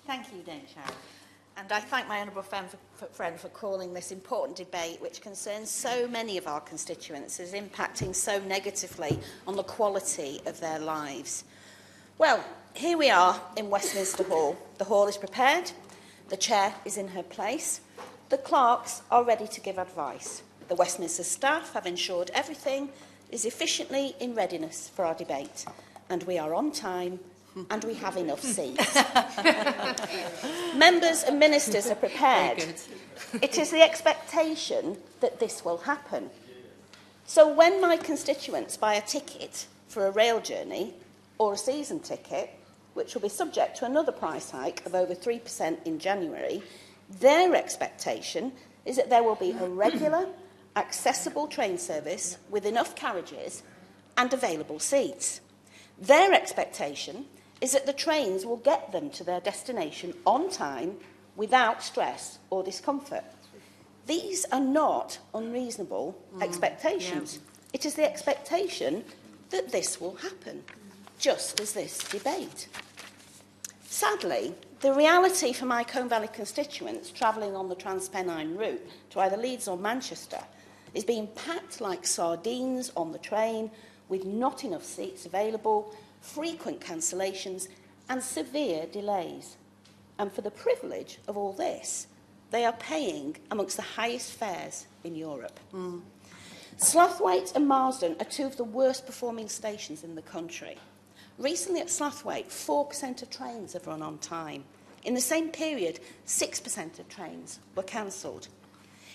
Thank you, Dame Sharon. And I thank my honourable friend for calling this important debate, which concerns so many of our constituents, is impacting so negatively on the quality of their lives. Well, here we are in Westminster Hall. The hall is prepared. The chair is in her place. The clerks are ready to give advice. The Westminster staff have ensured everything is efficiently in readiness for our debate. And we are on time and we have enough seats. Members and ministers are prepared. It is the expectation that this will happen. So when my constituents buy a ticket for a rail journey or a season ticket, which will be subject to another price hike of over 3% in January, their expectation is that there will be a regular, accessible train service with enough carriages and available seats. Their expectation is that the trains will get them to their destination on time without stress or discomfort. These are not unreasonable expectations. Yeah. It is the expectation that this will happen, just as this debate. Sadly, the reality for my Combe Valley constituents travelling on the Transpennine route to either Leeds or Manchester is being packed like sardines on the train with not enough seats available, frequent cancellations and severe delays. And for the privilege of all this, they are paying amongst the highest fares in Europe. Slathwaite and Marsden are two of the worst performing stations in the country. Recently at Slathwaite, 4% of trains have run on time. In the same period, 6% of trains were cancelled.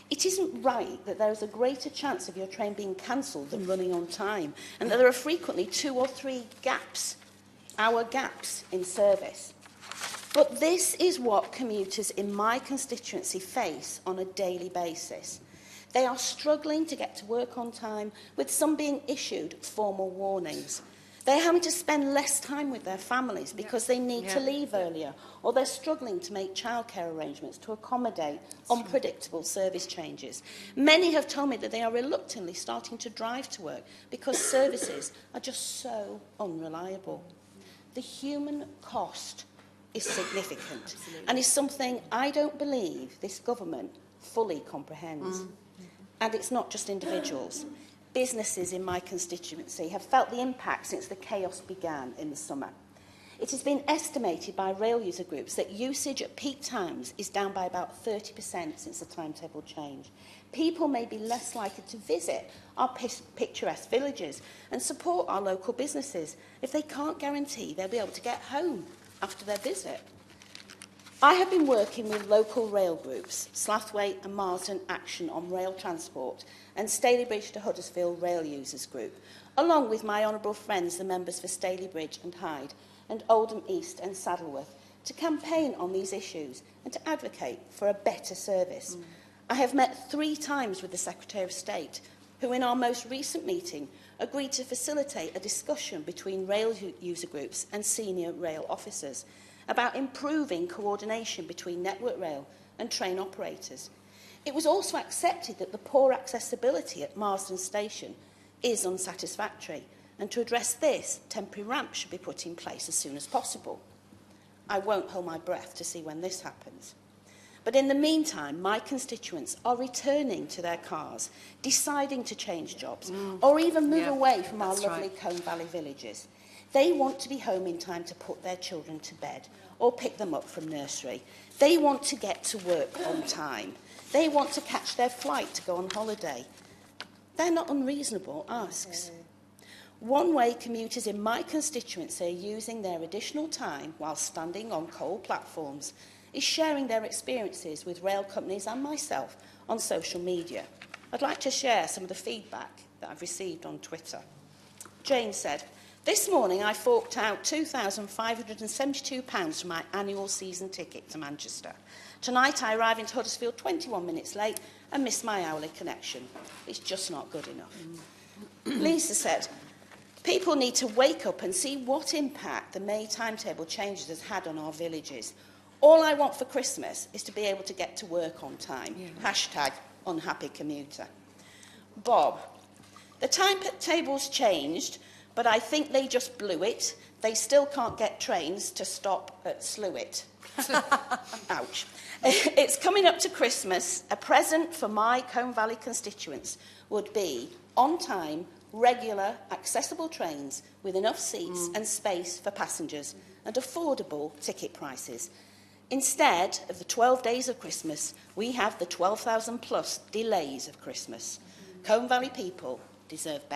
It isn't right that there is a greater chance of your train being cancelled than running on time, and that there are frequently 2 or 3 hour gaps in service. But this is what commuters in my constituency face on a daily basis. They are struggling to get to work on time, with some being issued formal warnings. They're having to spend less time with their families because they need to leave earlier, or they're struggling to make childcare arrangements to accommodate unpredictable service changes. Many have told me that they are reluctantly starting to drive to work because services are just so unreliable. The human cost is significant and is something I don't believe this government fully comprehends. And it's not just individuals. Businesses in my constituency have felt the impact since the chaos began in the summer. It has been estimated by rail user groups that usage at peak times is down by about 30% since the timetable change. People may be less likely to visit our picturesque villages and support our local businesses if they can't guarantee they'll be able to get home after their visit. I have been working with local rail groups, Slathwaite and Marsden Action on Rail Transport and Stalybridge to Huddersfield Rail Users Group, along with my honourable friends, the members for Stalybridge and Hyde, and Oldham East and Saddleworth, to campaign on these issues and to advocate for a better service. I have met 3 times with the Secretary of State, who in our most recent meeting agreed to facilitate a discussion between rail user groups and senior rail officers about improving coordination between Network Rail and train operators. It was also accepted that the poor accessibility at Marsden Station is unsatisfactory, and to address this, temporary ramps should be put in place as soon as possible. I won't hold my breath to see when this happens. But in the meantime, my constituents are returning to their cars, deciding to change jobs, or even move away from our lovely Combe Valley villages. They want to be home in time to put their children to bed or pick them up from nursery. They want to get to work on time. They want to catch their flight to go on holiday. They're not unreasonable asks. One way commuters in my constituency are using their additional time while standing on coal platforms is sharing their experiences with rail companies and myself on social media. I'd like to share some of the feedback that I've received on Twitter. Jane said, "This morning I forked out £2,572 for my annual season ticket to Manchester. Tonight I arrive into Huddersfield 21 minutes late and miss my hourly connection. It's just not good enough." Lisa said, "People need to wake up and see what impact the May timetable changes has had on our villages. All I want for Christmas is to be able to get to work on time. Hashtag unhappy commuter." Bob, "The timetable's changed, but I think they just blew it. They still can't get trains to stop at Sluit. Ouch. It's coming up to Christmas. A present for my Combe Valley constituents would be on-time, regular, accessible trains with enough seats and space for passengers and affordable ticket prices. Instead of the 12 days of Christmas, we have the 12,000 plus delays of Christmas. Combe Valley people deserve better.